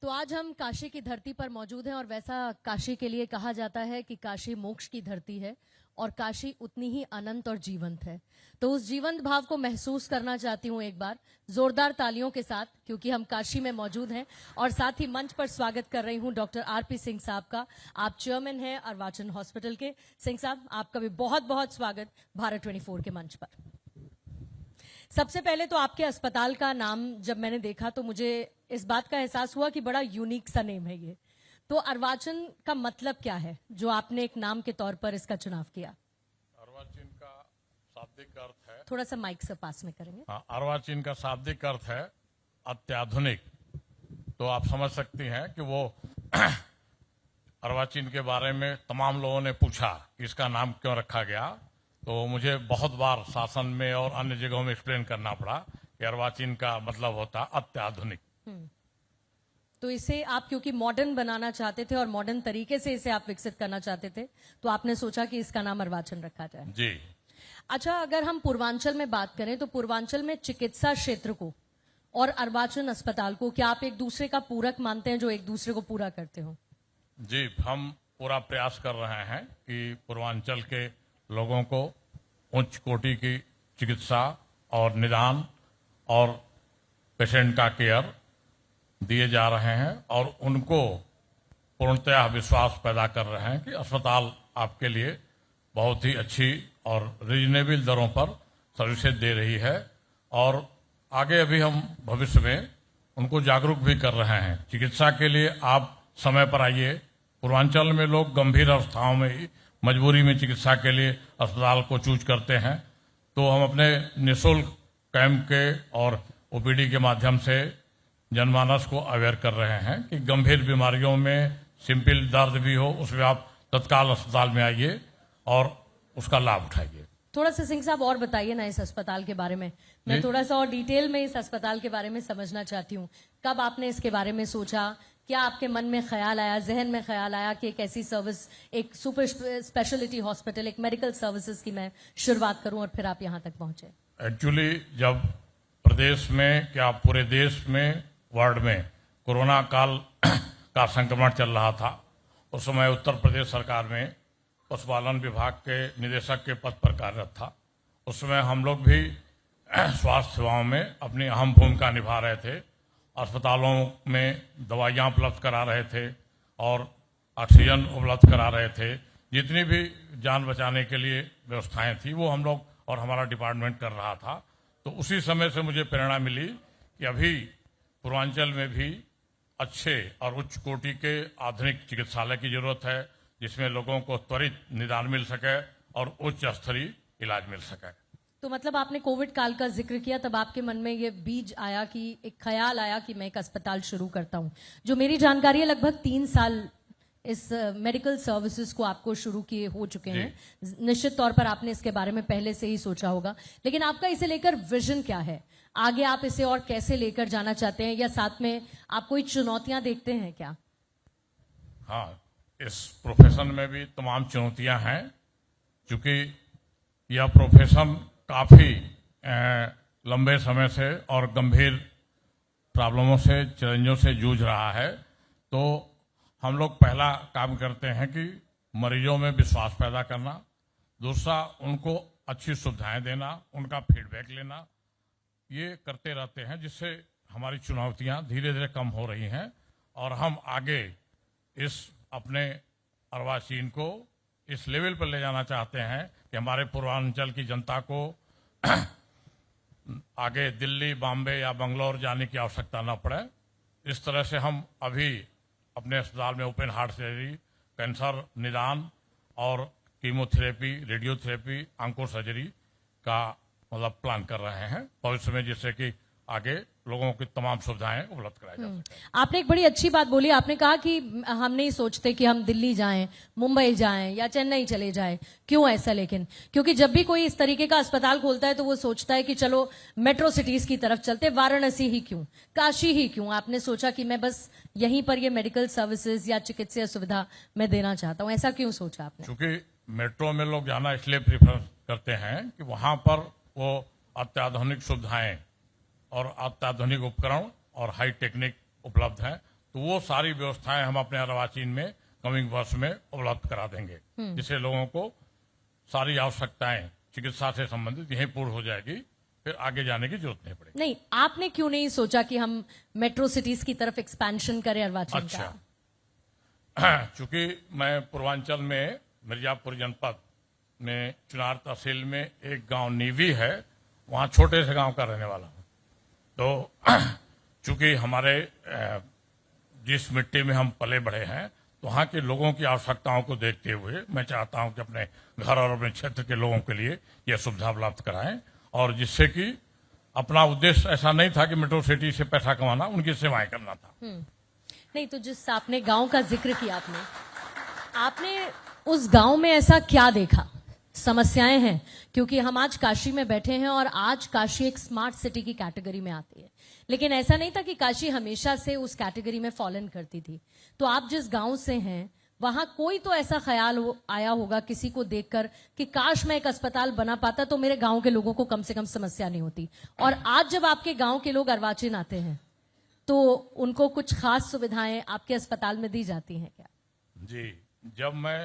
तो आज हम काशी की धरती पर मौजूद हैं और वैसा काशी के लिए कहा जाता है कि काशी मोक्ष की धरती है और काशी उतनी ही अनंत और जीवंत है। तो उस जीवंत भाव को महसूस करना चाहती हूं एक बार जोरदार तालियों के साथ, क्योंकि हम काशी में मौजूद हैं। और साथ ही मंच पर स्वागत कर रही हूं डॉक्टर आरपी सिंह साहब का। आप चेयरमैन हैं अर्वाचीन हॉस्पिटल के। सिंह साहब, आपका भी बहुत बहुत स्वागत भारत 24 के मंच पर। सबसे पहले तो आपके अस्पताल का नाम जब मैंने देखा तो मुझे इस बात का एहसास हुआ कि बड़ा यूनिक सा नेम है ये। तो अर्वाचीन का मतलब क्या है जो आपने एक नाम के तौर पर इसका चुनाव किया? अर्वाचीन का शाब्दिक अर्थ है, थोड़ा सा माइक से पास में करेंगे। अर्वाचीन का शाब्दिक अर्थ है अत्याधुनिक। तो आप समझ सकती हैं कि वो अर्वाचीन के बारे में तमाम लोगों ने पूछा इसका नाम क्यों रखा गया। तो मुझे बहुत बार शासन में और अन्य जगहों में एक्सप्लेन करना पड़ा कि अर्वाचीन का मतलब होता अत्याधुनिक। तो इसे आप क्योंकि मॉडर्न बनाना चाहते थे और मॉडर्न तरीके से इसे आप विकसित करना चाहते थे, तो आपने सोचा कि इसका नाम अर्वाचीन रखा जाए। जी। अच्छा, अगर हम पूर्वांचल में बात करें तो पूर्वांचल में चिकित्सा क्षेत्र को और अर्वाचीन अस्पताल को क्या आप एक दूसरे का पूरक मानते हैं, जो एक दूसरे को पूरा करते हो? जी, हम पूरा प्रयास कर रहे हैं कि पूर्वांचल के लोगों को उच्च कोटि की चिकित्सा और निदान और पेशेंट का केयर दिए जा रहे हैं और उनको पूर्णतया विश्वास पैदा कर रहे हैं कि अस्पताल आपके लिए बहुत ही अच्छी और रीजनेबल दरों पर सर्विसेज दे रही है। और आगे अभी हम भविष्य में उनको जागरूक भी कर रहे हैं। चिकित्सा के लिए आप समय पर आइए। पूर्वांचल में लोग गंभीर अवस्थाओं में ही मजबूरी में चिकित्सा के लिए अस्पताल को चूज करते हैं। तो हम अपने निःशुल्क कैंप के और ओपीडी के माध्यम से जनमानस को अवेयर कर रहे हैं कि गंभीर बीमारियों में सिंपल दर्द भी हो उसमें आप तत्काल अस्पताल में आइए और उसका लाभ उठाइए। थोड़ा सा सिंह साहब और बताइए ना इस अस्पताल के बारे में। मैं थोड़ा सा और डिटेल में इस अस्पताल के बारे में समझना चाहती हूँ। कब आपने इसके बारे में सोचा? क्या आपके मन में ख्याल आया, जहन में ख्याल आया कि एक ऐसी सर्विस, एक सुपर स्पेशलिटी हॉस्पिटल, एक मेडिकल सर्विसेज की मैं शुरुआत करूं और फिर आप यहां तक पहुंचे? एक्चुअली जब प्रदेश में क्या पूरे देश में वर्ल्ड में कोरोना काल का संक्रमण चल रहा था, उस समय उत्तर प्रदेश सरकार में पशुपालन विभाग के निदेशक के पद पर कार्यरत था। उस समय हम लोग भी स्वास्थ्य सेवाओं में अपनी अहम भूमिका निभा रहे थे। अस्पतालों में दवाइयां उपलब्ध करा रहे थे और ऑक्सीजन उपलब्ध करा रहे थे। जितनी भी जान बचाने के लिए व्यवस्थाएं थी वो हम लोग और हमारा डिपार्टमेंट कर रहा था। तो उसी समय से मुझे प्रेरणा मिली कि अभी पूर्वांचल में भी अच्छे और उच्च कोटि के आधुनिक चिकित्सालय की जरूरत है, जिसमें लोगों को त्वरित निदान मिल सके और उच्च स्तरीय इलाज मिल सके। तो मतलब आपने कोविड काल का जिक्र किया, तब आपके मन में ये बीज आया कि एक ख्याल आया कि मैं एक अस्पताल शुरू करता हूं। जो मेरी जानकारी है लगभग 3 साल इस मेडिकल सर्विसेज को आपको शुरू किए हो चुके हैं। निश्चित तौर पर आपने इसके बारे में पहले से ही सोचा होगा, लेकिन आपका इसे लेकर विजन क्या है? आगे आप इसे और कैसे लेकर जाना चाहते हैं, या साथ में आप कोई चुनौतियां देखते हैं क्या? हाँ, इस प्रोफेशन में भी तमाम चुनौतियां हैं, क्योंकि यह प्रोफेशन काफी लंबे समय से और गंभीर प्रॉब्लमों से, चैलेंजों से जूझ रहा है। तो हम लोग पहला काम करते हैं कि मरीजों में विश्वास पैदा करना, दूसरा उनको अच्छी सुविधाएं देना, उनका फीडबैक लेना, ये करते रहते हैं, जिससे हमारी चुनौतियां धीरे धीरे कम हो रही हैं और हम आगे इस अपने अर्वाचीन को इस लेवल पर ले जाना चाहते हैं कि हमारे पूर्वांचल की जनता को आगे दिल्ली, बॉम्बे या बंगलौर जाने की आवश्यकता न पड़े। इस तरह से हम अभी अपने अस्पताल में ओपन हार्ट सर्जरी, कैंसर निदान और कीमोथेरेपी, रेडियोथेरेपी, आंको सर्जरी का मतलब प्लान कर रहे हैं भविष्य में, जिससे कि आगे लोगों की तमाम सुविधाएं उपलब्ध कराई जा सके। आपने एक बड़ी अच्छी बात बोली। आपने कहा कि हम नहीं सोचते कि हम दिल्ली जाएं, मुंबई जाएं या चेन्नई चले जाएं। क्यों ऐसा? लेकिन क्योंकि जब भी कोई इस तरीके का अस्पताल खोलता है तो वो सोचता है कि चलो मेट्रो सिटीज की तरफ चलते, वाराणसी ही क्यों, काशी ही क्यों। आपने सोचा कि मैं बस यहीं पर ये मेडिकल सर्विसेज या चिकित्सीय सुविधा मैं देना चाहता हूँ। ऐसा क्यों सोचा आपने? क्योंकि मेट्रो में लोग जाना इसलिए प्रीफर करते हैं कि वहां पर वो अत्याधुनिक सुविधाएं और अत्याधुनिक उपकरण और हाई टेक्निक उपलब्ध है। तो वो सारी व्यवस्थाएं हम अपने अर्वाचीन में कमिंग वर्ष में उपलब्ध करा देंगे, जिससे लोगों को सारी आवश्यकताएं चिकित्सा से संबंधित यहीं पूर्ण हो जाएगी, फिर आगे जाने की जरूरत नहीं पड़ेगी। नहीं, आपने क्यों नहीं सोचा कि हम मेट्रो सिटीज की तरफ एक्सपेंशन करें अर्वाचीन अच्छा, का? चूंकि मैं पूर्वांचल में मिर्जापुर जनपद में चुनार तहसील में एक गांव नीवी है, वहां छोटे से गांव का रहने वाला हूं। तो चूंकि हमारे जिस मिट्टी में हम पले बढ़े हैं, तो वहां के लोगों की आवश्यकताओं को देखते हुए मैं चाहता हूं कि अपने घर और अपने क्षेत्र के लोगों के लिए यह सुविधा उपलब्ध कराएं, और जिससे कि अपना उद्देश्य ऐसा नहीं था कि मेट्रो सिटी से पैसा कमाना, उनकी सेवाएं करना था। नहीं, तो जिस आपने गांव का जिक्र किया, आपने उस गांव में ऐसा क्या देखा, समस्याएं हैं? क्योंकि हम आज काशी में बैठे हैं और आज काशी एक स्मार्ट सिटी की कैटेगरी में आती है, लेकिन ऐसा नहीं था कि काशी हमेशा से उस कैटेगरी में फॉलन करती थी। तो आप जिस गांव से हैं, वहां कोई तो ऐसा ख्याल आया होगा किसी को देखकर कि काश मैं एक अस्पताल बना पाता तो मेरे गांव के लोगों को कम से कम समस्या नहीं होती। और आज जब आपके गांव के लोग अर्वाचीन आते हैं तो उनको कुछ खास सुविधाएं आपके अस्पताल में दी जाती हैं क्या? जी, जब मैं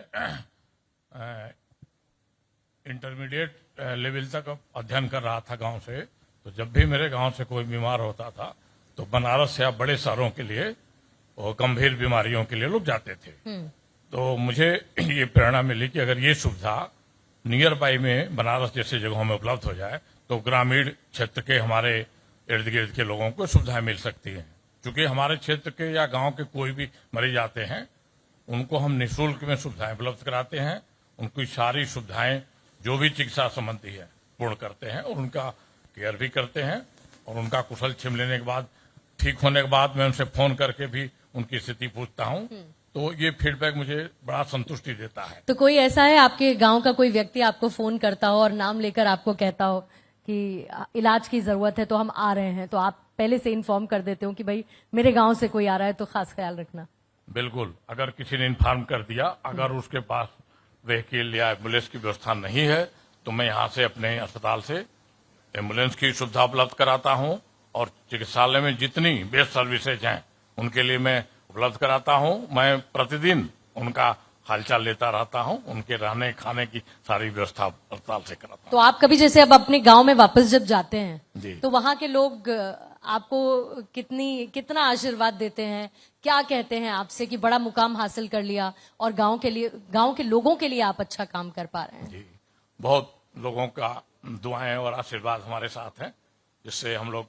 इंटरमीडिएट लेवल तक अध्ययन कर रहा था गांव से, तो जब भी मेरे गांव से कोई बीमार होता था तो बनारस या बड़े शहरों के लिए और गंभीर बीमारियों के लिए लोग जाते थे। तो मुझे ये प्रेरणा मिली कि अगर ये सुविधा नियर बाई में बनारस जैसे जगहों में उपलब्ध हो जाए तो ग्रामीण क्षेत्र के हमारे इर्द गिर्द के लोगों को सुविधाएं मिल सकती हैं। क्योंकि हमारे क्षेत्र के या गांव के कोई भी मरीज आते हैं, उनको हम निःशुल्क में सुविधाएं उपलब्ध कराते हैं, उनकी सारी सुविधाएं जो भी चिकित्सा संबंधी है पूर्ण करते हैं और उनका केयर भी करते हैं, और उनका कुशल छीन लेने के बाद, ठीक होने के बाद मैं उनसे फोन करके भी उनकी स्थिति पूछता हूं। तो ये फीडबैक मुझे बड़ा संतुष्टि देता है। तो कोई ऐसा है आपके गांव का कोई व्यक्ति आपको फोन करता हो और नाम लेकर आपको कहता हो कि इलाज की जरूरत है तो हम आ रहे हैं, तो आप पहले से इन्फॉर्म कर देते हो कि भाई मेरे गांव से कोई आ रहा है तो खास ख्याल रखना? बिल्कुल, अगर किसी ने इन्फॉर्म कर दिया, अगर उसके पास व्हीकल या एम्बुलेंस की व्यवस्था नहीं है तो मैं यहाँ से अपने अस्पताल से एम्बुलेंस की सुविधा उपलब्ध कराता हूँ, और चिकित्सालय में जितनी बेस्ट सर्विसेज हैं उनके लिए मैं उपलब्ध कराता हूँ। मैं प्रतिदिन उनका हालचाल लेता रहता हूँ, उनके रहने खाने की सारी व्यवस्था अस्पताल से कराता हूँ। तो आप कभी जैसे अब अपने गांव में वापस जब जाते हैं जी, तो वहां के लोग आपको कितना आशीर्वाद देते हैं, क्या कहते हैं आपसे कि बड़ा मुकाम हासिल कर लिया और गांव के लोगों के लिए आप अच्छा काम कर पा रहे हैं? जी, बहुत लोगों का दुआएं और आशीर्वाद हमारे साथ हैं, जिससे हम लोग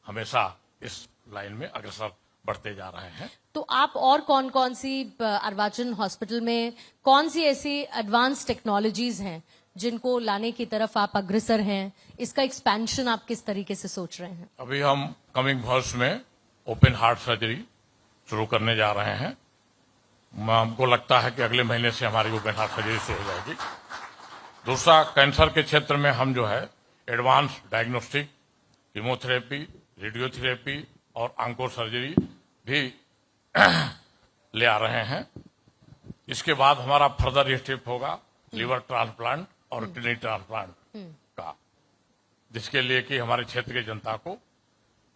हमेशा इस लाइन में अग्रसर बढ़ते जा रहे हैं। तो आप और कौन कौन सी अर्वाचीन हॉस्पिटल में कौन सी ऐसी एडवांस टेक्नोलॉजीज हैं जिनको लाने की तरफ आप अग्रसर हैं? इसका एक्सपेंशन आप किस तरीके से सोच रहे हैं? अभी हम कमिंग वर्ष में ओपन हार्ट सर्जरी शुरू करने जा रहे हैं। हमको लगता है कि अगले महीने से हमारी ओपन हार्ट सर्जरी शुरू हो जाएगी। दूसरा, कैंसर के क्षेत्र में हम जो है एडवांस डायग्नोस्टिक, कीमोथेरेपी, रेडियोथेरेपी और आंको सर्जरी भी ले आ रहे हैं। इसके बाद हमारा फर्दर स्टेप होगा लिवर ट्रांसप्लांट और किडनी ट्रांसप्लांट का, जिसके लिए कि हमारे क्षेत्र की जनता को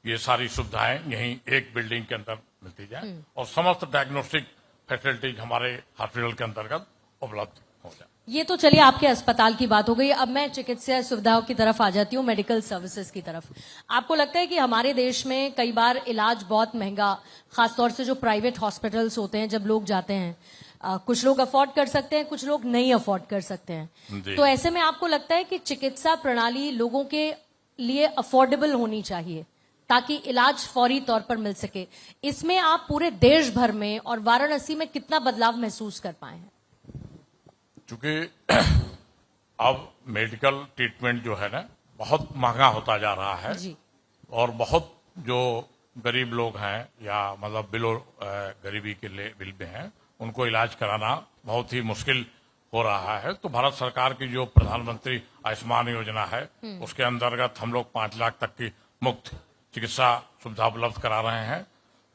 ये सारी सुविधाएं यहीं एक बिल्डिंग के अंदर मिलती जाए और समस्त डायग्नोस्टिक फैसिलिटीज हमारे हॉस्पिटल के अंतर्गत उपलब्ध हो जाए। ये तो चलिए आपके अस्पताल की बात हो गई। अब मैं चिकित्सा सुविधाओं की तरफ आ जाती हूँ, मेडिकल सर्विसेज की तरफ। आपको लगता है कि हमारे देश में कई बार इलाज बहुत महंगा, खासतौर से जो प्राइवेट हॉस्पिटल्स होते हैं, जब लोग जाते हैं, कुछ लोग अफोर्ड कर सकते हैं, कुछ लोग नहीं अफोर्ड कर सकते हैं, तो ऐसे में आपको लगता है कि चिकित्सा प्रणाली लोगों के लिए अफोर्डेबल होनी चाहिए ताकि इलाज फौरी तौर पर मिल सके? इसमें आप पूरे देश भर में और वाराणसी में कितना बदलाव महसूस कर पाए हैं? चूंकि अब मेडिकल ट्रीटमेंट जो है ना बहुत महंगा होता जा रहा है जी। और बहुत जो गरीब लोग हैं या मतलब बिलो गरीबी के लेवल में हैं, उनको इलाज कराना बहुत ही मुश्किल हो रहा है। तो भारत सरकार की जो प्रधानमंत्री आयुष्मान योजना है उसके अंतर्गत हम लोग 5 लाख तक की मुफ्त चिकित्सा सुविधा उपलब्ध करा रहे हैं।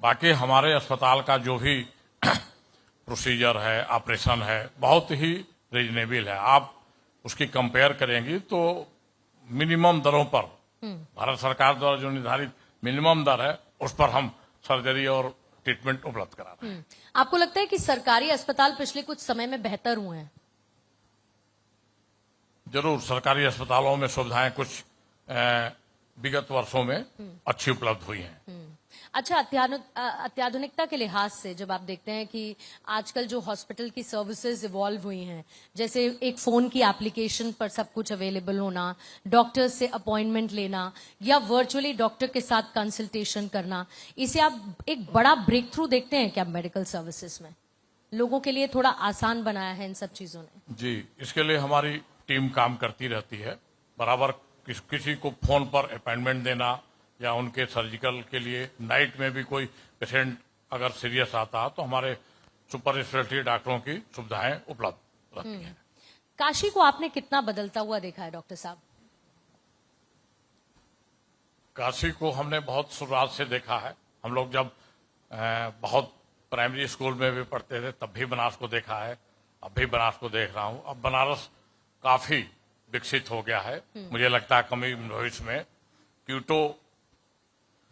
बाकी हमारे अस्पताल का जो भी प्रोसीजर है, ऑपरेशन है, बहुत ही रीजनेबल है। आप उसकी कंपेयर करेंगी तो मिनिमम दरों पर, भारत सरकार द्वारा जो निर्धारित मिनिमम दर है उस पर हम सर्जरी और ट्रीटमेंट उपलब्ध करा रहे हैं। आपको लगता है कि सरकारी अस्पताल पिछले कुछ समय में बेहतर हुए हैं? जरूर सरकारी अस्पतालों में सुविधाएं कुछ विगत वर्षों में अच्छी उपलब्ध हुई हैं। अच्छा, अत्याधुनिकता के लिहाज से जब आप देखते हैं कि आजकल जो हॉस्पिटल की सर्विसेज इवॉल्व हुई हैं, जैसे एक फोन की एप्लीकेशन पर सब कुछ अवेलेबल होना, डॉक्टर से अपॉइंटमेंट लेना या वर्चुअली डॉक्टर के साथ कंसल्टेशन करना, इसे आप एक बड़ा ब्रेक थ्रू देखते हैं क्या मेडिकल सर्विसेज में? लोगों के लिए थोड़ा आसान बनाया है इन सब चीजों ने? जी, इसके लिए हमारी टीम काम करती रहती है। बराबर किसी को फोन पर अपॉइंटमेंट देना या उनके सर्जिकल के लिए नाइट में भी कोई पेशेंट अगर सीरियस आता तो हमारे सुपर स्पेशलिटी डॉक्टरों की सुविधाएं उपलब्ध रहती हैं। काशी को आपने कितना बदलता हुआ देखा है डॉक्टर साहब? काशी को हमने बहुत शुरुआत से देखा है। हम लोग जब बहुत प्राइमरी स्कूल में भी पढ़ते थे तब भी बनारस को देखा है, अब भी बनारस को देख रहा हूं। अब बनारस काफी विकसित हो गया है। मुझे लगता है कमी भविष्य में क्यूटो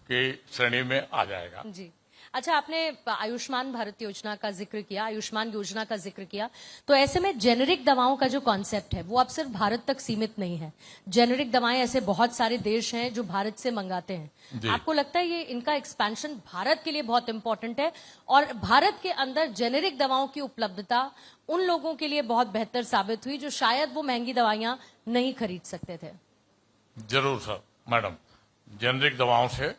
की श्रेणी में आ जाएगा। जी, अच्छा, आपने आयुष्मान भारत योजना का जिक्र किया, आयुष्मान योजना का जिक्र किया, तो ऐसे में जेनेरिक दवाओं का जो कॉन्सेप्ट है वो अब सिर्फ भारत तक सीमित नहीं है। जेनेरिक दवाएं ऐसे बहुत सारे देश हैं जो भारत से मंगाते हैं। आपको लगता है ये इनका एक्सपेंशन भारत के लिए बहुत इंपॉर्टेंट है और भारत के अंदर जेनेरिक दवाओं की उपलब्धता उन लोगों के लिए बहुत बेहतर साबित हुई जो शायद वो महंगी दवाइयां नहीं खरीद सकते थे? जरूर सर, मैडम, जेनेरिक दवाओं से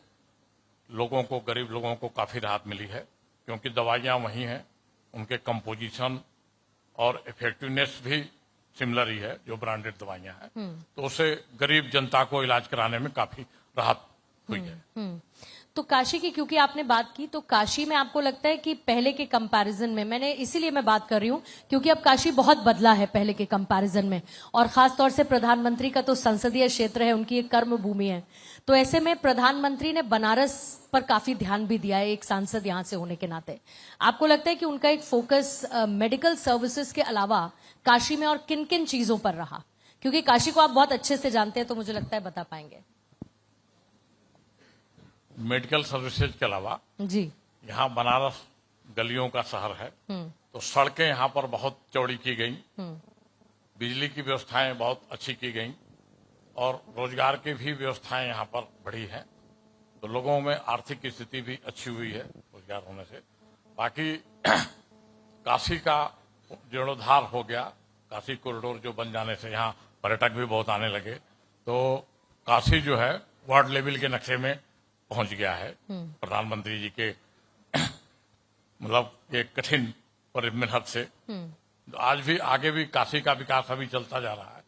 लोगों को, गरीब लोगों को काफी राहत मिली है, क्योंकि दवाइयां वही हैं, उनके कंपोजिशन और इफेक्टिवनेस भी सिमिलर ही है जो ब्रांडेड दवाइयां हैं, तो उससे गरीब जनता को इलाज कराने में काफी राहत हुई है। तो काशी की क्योंकि आपने बात की, तो काशी में आपको लगता है कि पहले के कंपैरिजन में, मैंने इसीलिए मैं बात कर रही हूं क्योंकि अब काशी बहुत बदला है पहले के कंपैरिजन में, और खास तौर से प्रधानमंत्री का तो संसदीय क्षेत्र है, उनकी एक कर्म भूमि है, तो ऐसे में प्रधानमंत्री ने बनारस पर काफी ध्यान भी दिया है एक सांसद यहां से होने के नाते। आपको लगता है कि उनका एक फोकस मेडिकल सर्विसेज के अलावा काशी में और किन किन चीजों पर रहा? क्योंकि काशी को आप बहुत अच्छे से जानते हैं, तो मुझे लगता है बता पाएंगे। मेडिकल सर्विसेज के अलावा जी, यहाँ बनारस गलियों का शहर है, तो सड़कें यहाँ पर बहुत चौड़ी की गई, बिजली की व्यवस्थाएं बहुत अच्छी की गई और रोजगार की भी व्यवस्थाएं यहाँ पर बढ़ी हैं, तो लोगों में आर्थिक स्थिति भी अच्छी हुई है रोजगार होने से। बाकी काशी का जीर्णोद्धार हो गया, काशी कॉरिडोर जो बन जाने से यहाँ पर्यटक भी बहुत आने लगे, तो काशी जो है वर्ल्ड लेवल के नक्शे में पहुंच गया है प्रधानमंत्री जी के मतलब एक कठिन मेहनत से। आज भी आगे भी काशी का विकास अभी चलता जा रहा है।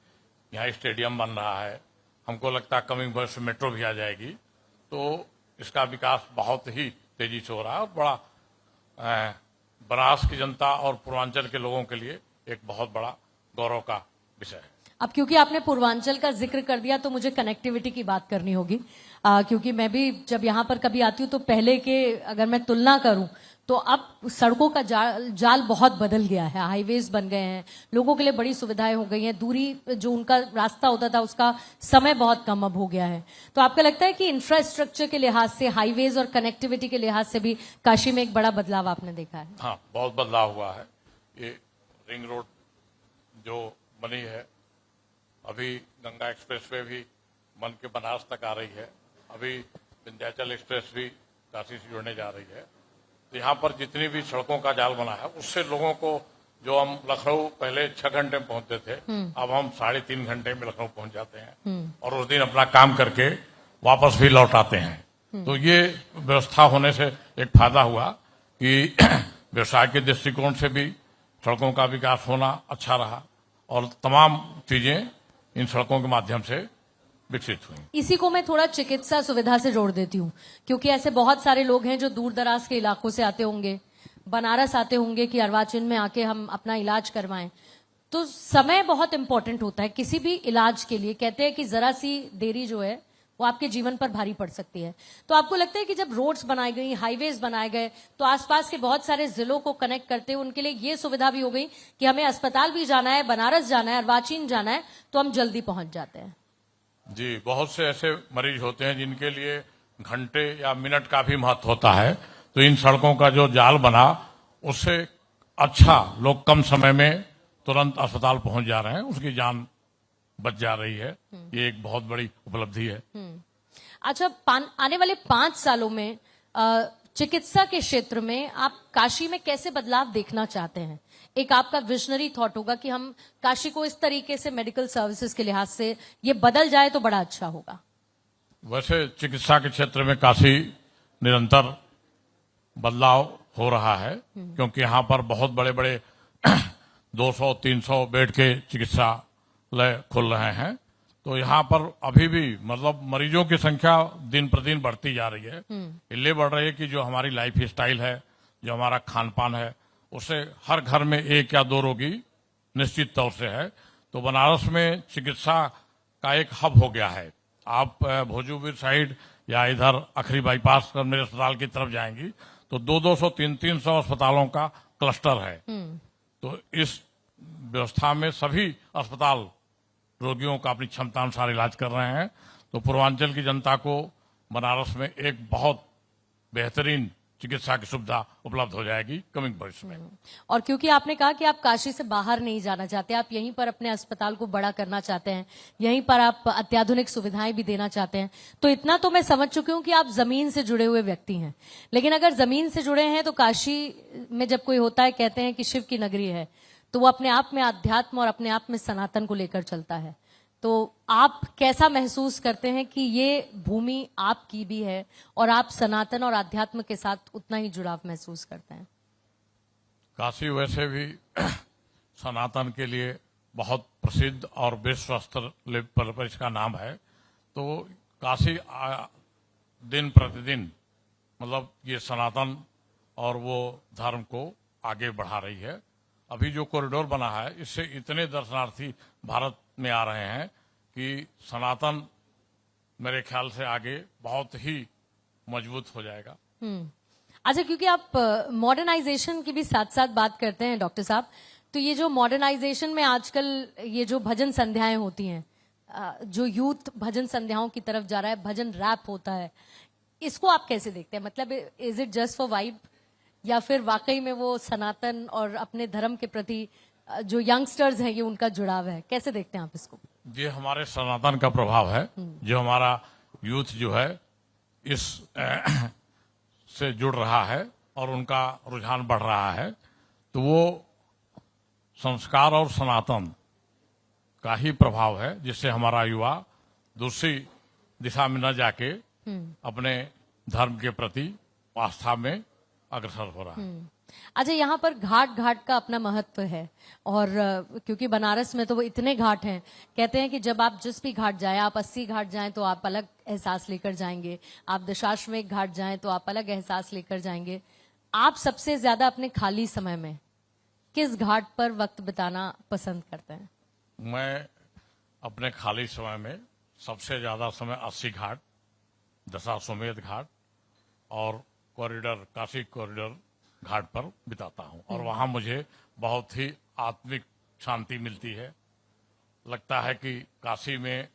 यहाँ स्टेडियम बन रहा है, हमको लगता है कमिंग भविष्य में मेट्रो भी आ जाएगी, तो इसका विकास बहुत ही तेजी से हो रहा है और बड़ा बनारस की जनता और पूर्वांचल के लोगों के लिए एक बहुत बड़ा गौरव का विषय है। अब क्योंकि आपने पूर्वांचल का जिक्र कर दिया तो मुझे कनेक्टिविटी की बात करनी होगी, क्योंकि मैं भी जब यहाँ पर कभी आती हूँ तो पहले के अगर मैं तुलना करूं तो अब सड़कों का जाल बहुत बदल गया है, हाईवेज बन गए हैं, लोगों के लिए बड़ी सुविधाएं हो गई हैं, दूरी जो उनका रास्ता होता था उसका समय बहुत कम अब हो गया है। तो आपको लगता है कि इंफ्रास्ट्रक्चर के लिहाज से, हाईवेज और कनेक्टिविटी के लिहाज से भी काशी में एक बड़ा बदलाव आपने देखा है? हाँ, बहुत बदलाव हुआ है। ये रिंग रोड जो बनी है, अभी गंगा एक्सप्रेस वे भी बन के बनारस तक आ रही है, अभी विंध्याचल एक्सप्रेस भी काशी से जुड़ने जा रही है, तो यहाँ पर जितनी भी सड़कों का जाल बना है उससे लोगों को, जो हम लखनऊ पहले 6 घंटे में पहुंचते थे, अब हम 3.5 घंटे में लखनऊ पहुंच जाते हैं और उस दिन अपना काम करके वापस भी लौट आते हैं। तो ये व्यवस्था होने से एक फायदा हुआ कि व्यवसाय के दृष्टिकोण से भी सड़कों का विकास होना अच्छा रहा और तमाम चीजें इन सड़कों के माध्यम से विकसित हुई। इसी को मैं थोड़ा चिकित्सा सुविधा से जोड़ देती हूँ, क्योंकि ऐसे बहुत सारे लोग हैं जो दूर दराज के इलाकों से आते होंगे, बनारस आते होंगे कि अर्वाचीन में आके हम अपना इलाज करवाएं, तो समय बहुत इंपॉर्टेंट होता है किसी भी इलाज के लिए। कहते हैं कि जरा सी देरी जो है वो आपके जीवन पर भारी पड़ सकती है। तो आपको लगता है कि जब रोड्स बनाई गई, हाईवेज बनाए गए, तो आसपास के बहुत सारे जिलों को कनेक्ट करते हुए उनके लिए ये सुविधा भी हो गई कि हमें अस्पताल भी जाना है, बनारस जाना है, अर्वाचीन जाना है, तो हम जल्दी पहुंच जाते हैं? जी, बहुत से ऐसे मरीज होते हैं जिनके लिए घंटे या मिनट का भी महत्व होता है, तो इन सड़कों का जो जाल बना उससे अच्छा लोग कम समय में तुरंत अस्पताल पहुंच जा रहे हैं, उसकी जान बच जा रही है। ये एक बहुत बड़ी उपलब्धि है। अच्छा, आने वाले 5 सालों में चिकित्सा के क्षेत्र में आप काशी में कैसे बदलाव देखना चाहते हैं? एक आपका विजनरी थॉट होगा कि हम काशी को इस तरीके से मेडिकल सर्विसेज के लिहाज से ये बदल जाए तो बड़ा अच्छा होगा। वैसे चिकित्सा के क्षेत्र में काशी निरंतर बदलाव हो रहा है, क्योंकि यहाँ पर बहुत बड़े बड़े 200-300 बेड के चिकित्सालय खुल रहे हैं। तो यहाँ पर अभी भी मतलब मरीजों की संख्या दिन प्रतिदिन बढ़ती जा रही है। इसलिए बढ़ रही है कि जो हमारी लाइफ स्टाइल है, जो हमारा खान पान है, उससे हर घर में 1 या 2 रोगी निश्चित तौर से है। तो बनारस में चिकित्सा का एक हब हो गया है। आप भोजूबीर साइड या इधर अखरी बाईपास कर मेरे अस्पताल की तरफ जाएंगी तो 200, 300 अस्पतालों का क्लस्टर है। तो इस व्यवस्था में सभी अस्पताल रोगियों का अपनी क्षमता अनुसार इलाज कर रहे हैं। तो पूर्वांचल की जनता को बनारस में एक बहुत बेहतरीन चिकित्सा की सुविधा उपलब्ध हो जाएगी कमिंग भविष्य में। और क्योंकि आपने कहा कि आप काशी से बाहर नहीं जाना चाहते, आप यहीं पर अपने अस्पताल को बड़ा करना चाहते हैं, यहीं पर आप अत्याधुनिक सुविधाएं भी देना चाहते हैं, तो इतना तो मैं समझ चुकी हूं कि आप जमीन से जुड़े हुए व्यक्ति हैं। लेकिन अगर जमीन से जुड़े हैं तो काशी में जब कोई होता है, कहते हैं कि शिव की नगरी है, तो वो अपने आप में अध्यात्म और अपने आप में सनातन को लेकर चलता है। तो आप कैसा महसूस करते हैं कि ये भूमि आपकी भी है और आप सनातन और अध्यात्म के साथ उतना ही जुड़ाव महसूस करते हैं? काशी वैसे भी सनातन के लिए बहुत प्रसिद्ध और विश्व स्तर पर इसका नाम है। तो काशी दिन प्रतिदिन मतलब ये सनातन और वो धर्म को आगे बढ़ा रही है। अभी जो कॉरिडोर बना है, इससे इतने दर्शनार्थी भारत में आ रहे हैं कि सनातन मेरे ख्याल से आगे बहुत ही मजबूत हो जाएगा। अच्छा, क्योंकि आप मॉडर्नाइजेशन की भी साथ साथ बात करते हैं डॉक्टर साहब, तो ये जो मॉडर्नाइजेशन में आजकल ये जो भजन संध्याएं होती हैं, जो यूथ भजन संध्याओं की तरफ जा रहा है, भजन रैप होता है, इसको आप कैसे देखते हैं? मतलब is it just for vibe या फिर वाकई में वो सनातन और अपने धर्म के प्रति जो यंगस्टर्स हैं ये उनका जुड़ाव है? कैसे देखते हैं आप इसको? ये हमारे सनातन का प्रभाव है। जो हमारा यूथ जो है इस से जुड़ रहा है और उनका रुझान बढ़ रहा है, तो वो संस्कार और सनातन का ही प्रभाव है, जिससे हमारा युवा दूसरी दिशा में न जाके अपने धर्म के प्रति आस्था में अग्रसर हो रहा है। अच्छा, यहाँ पर घाट घाट का अपना महत्व है और क्योंकि बनारस में तो वो इतने घाट हैं, कहते हैं कि जब आप जिस भी घाट जाएं, आप 80 घाट जाएं तो आप अलग एहसास लेकर जाएंगे, आप दशाश्वमेध घाट जाएं तो आप अलग एहसास लेकर जाएंगे। आप सबसे ज्यादा अपने खाली समय में किस घाट पर वक्त बिताना पसंद करते हैं? मैं अपने खाली समय में सबसे ज्यादा समय 80 घाट, दशाश्वमेध घाट और कॉरिडोर, काशी कॉरिडोर घाट पर बिताता हूं। और वहां मुझे बहुत ही आत्मिक शांति मिलती है। लगता है कि काशी में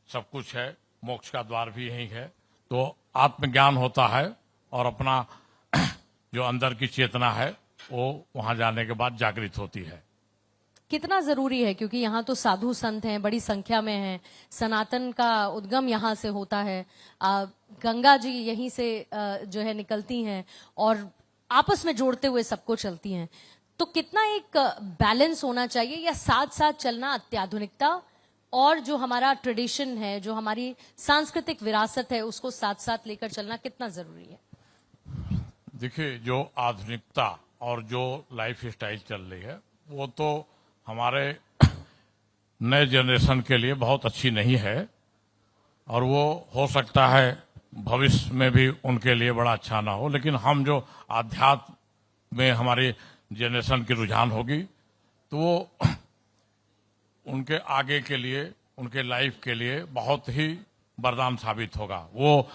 सब कुछ है, मोक्ष का द्वार भी यही है। तो आत्मज्ञान होता है और अपना जो अंदर की चेतना है वो वहां जाने के बाद जागृत होती है। कितना जरूरी है, क्योंकि यहाँ तो साधु संत हैं, बड़ी संख्या में हैं, सनातन का उद्गम यहाँ से होता है, गंगा जी यहीं से जो है निकलती हैं और आपस में जोड़ते हुए सबको चलती हैं। तो कितना एक बैलेंस होना चाहिए या साथ साथ चलना, अत्याधुनिकता और जो हमारा ट्रेडिशन है, जो हमारी सांस्कृतिक विरासत है, उसको साथ साथ लेकर चलना कितना जरूरी है? देखिए, जो आधुनिकता और जो लाइफ स्टाइल चल रही है वो तो हमारे नए जनरेशन के लिए बहुत अच्छी नहीं है और वो हो सकता है भविष्य में भी उनके लिए बड़ा अच्छा ना हो। लेकिन हम जो आध्यात्म में हमारी जनरेशन की रुझान होगी तो वो उनके आगे के लिए, उनके लाइफ के लिए बहुत ही वरदान साबित होगा। वो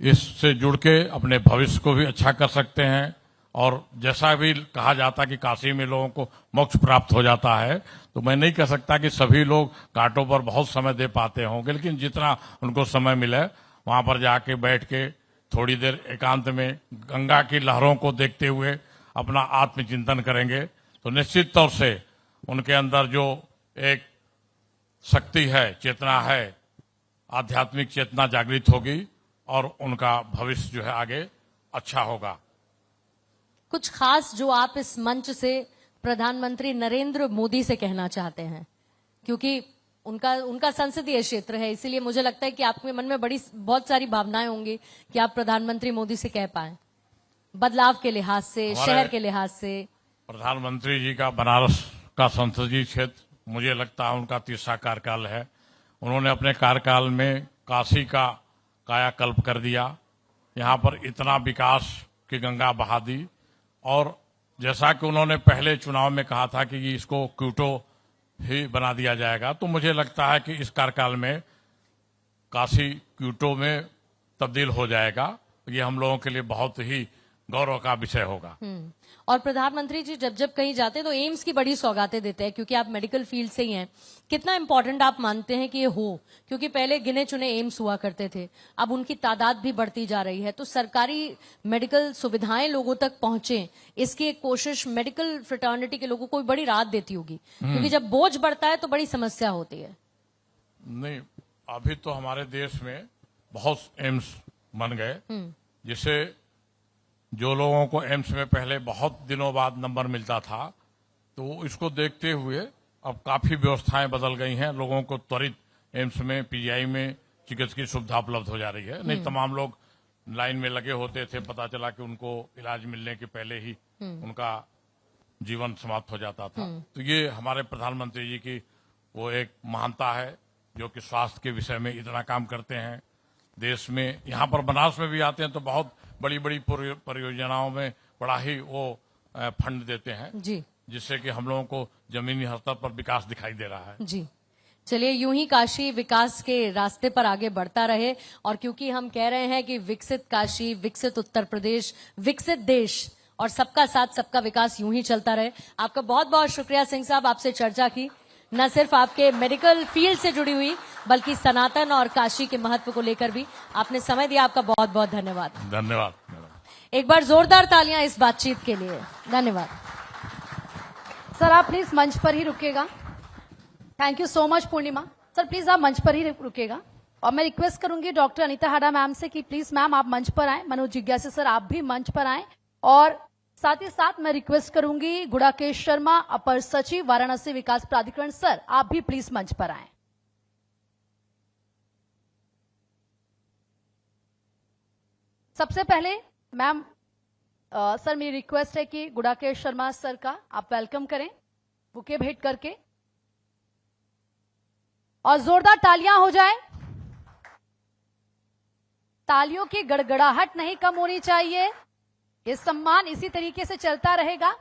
इससे जुड़ के अपने भविष्य को भी अच्छा कर सकते हैं। और जैसा भी कहा जाता कि काशी में लोगों को मोक्ष प्राप्त हो जाता है, तो मैं नहीं कह सकता कि सभी लोग घाटों पर बहुत समय दे पाते होंगे, लेकिन जितना उनको समय मिले वहां पर जाके बैठ के थोड़ी देर एकांत में गंगा की लहरों को देखते हुए अपना आत्मचिंतन करेंगे तो निश्चित तौर से उनके अंदर जो एक शक्ति है, चेतना है, आध्यात्मिक चेतना जागृत होगी और उनका भविष्य जो है आगे अच्छा होगा। कुछ खास जो आप इस मंच से प्रधानमंत्री नरेंद्र मोदी से कहना चाहते हैं, क्योंकि उनका संसदीय क्षेत्र है, इसीलिए मुझे लगता है कि आपके मन में बहुत सारी भावनाएं होंगी कि आप प्रधानमंत्री मोदी से कह पाए, बदलाव के लिहाज से, शहर के लिहाज से। प्रधानमंत्री जी का बनारस का संसदीय क्षेत्र मुझे लगता है उनका तीसरा कार्यकाल है। उन्होंने अपने कार्यकाल में काशी का कायाकल्प कर दिया, यहाँ पर इतना विकास की गंगा बहा दी और जैसा कि उन्होंने पहले चुनाव में कहा था कि इसको क्यूटो ही बना दिया जाएगा, तो मुझे लगता है कि इस कार्यकाल में काशी क्यूटो में तब्दील हो जाएगा। ये हम लोगों के लिए बहुत ही गौरव का विषय होगा। और प्रधानमंत्री जी जब जब कहीं जाते हैं तो एम्स की बड़ी सौगातें देते हैं, क्योंकि आप मेडिकल फील्ड से ही हैं। कितना इंपॉर्टेंट आप मानते हैं कि ये हो, क्योंकि पहले गिने चुने एम्स हुआ करते थे, अब उनकी तादाद भी बढ़ती जा रही है, तो सरकारी मेडिकल सुविधाएं लोगों तक पहुंचे, इसकी एक कोशिश मेडिकल फ्रेटर्निटी के लोगों को भी बड़ी राहत देती होगी, क्योंकि जब बोझ बढ़ता है तो बड़ी समस्या होती है। नहीं, अभी तो हमारे देश में बहुत एम्स बन गए, जिसे जो लोगों को एम्स में पहले बहुत दिनों बाद नंबर मिलता था, तो इसको देखते हुए अब काफी व्यवस्थाएं बदल गई हैं। लोगों को त्वरित एम्स में, पीजीआई में चिकित्सा की सुविधा उपलब्ध हो जा रही है। नहीं, तमाम लोग लाइन में लगे होते थे, पता चला कि उनको इलाज मिलने के पहले ही उनका जीवन समाप्त हो जाता था। तो ये हमारे प्रधानमंत्री जी की वो एक महानता है, जो कि स्वास्थ्य के विषय में इतना काम करते हैं। देश में यहाँ पर बनारस में भी आते हैं तो बहुत बड़ी बड़ी परियोजनाओं में बड़ा ही वो फंड देते हैं जी, जिससे कि हम लोगों को जमीनी स्तर पर विकास दिखाई दे रहा है। जी, चलिए यूं ही काशी विकास के रास्ते पर आगे बढ़ता रहे। और क्योंकि हम कह रहे हैं कि विकसित काशी, विकसित उत्तर प्रदेश, विकसित देश और सबका साथ सबका विकास यूं ही चलता रहे। आपका बहुत बहुत शुक्रिया सिंह साहब, आपसे चर्चा की, न सिर्फ आपके मेडिकल फील्ड से जुड़ी हुई बल्कि सनातन और काशी के महत्व को लेकर भी आपने समय दिया। आपका बहुत बहुत धन्यवाद। धन्यवाद। एक बार जोरदार तालियां इस बातचीत के लिए। धन्यवाद। सर आप प्लीज मंच पर ही रुकिएगा। Thank you so much Purnima. Sir please आप मंच पर ही रुकिएगा। और मैं रिक्वेस्ट करूंगी डॉक्टर अनीता हाडा मैम से कि प्लीज मैम आप मंच पर आए। मनोज जिज्ञासा सर आप भी मंच पर आए। और साथ ही साथ मैं रिक्वेस्ट करूंगी गुड़ाकेश शर्मा, अपर सचिव वाराणसी विकास प्राधिकरण, सर आप भी प्लीज मंच पर आए। सबसे पहले मैम सर मेरी रिक्वेस्ट है कि गुड़ाकेश शर्मा सर का आप वेलकम करें बुके भेंट करके, और जोरदार तालियां हो जाए। तालियों की गड़गड़ाहट नहीं कम होनी चाहिए। ये सम्मान इसी तरीके से चलता रहेगा।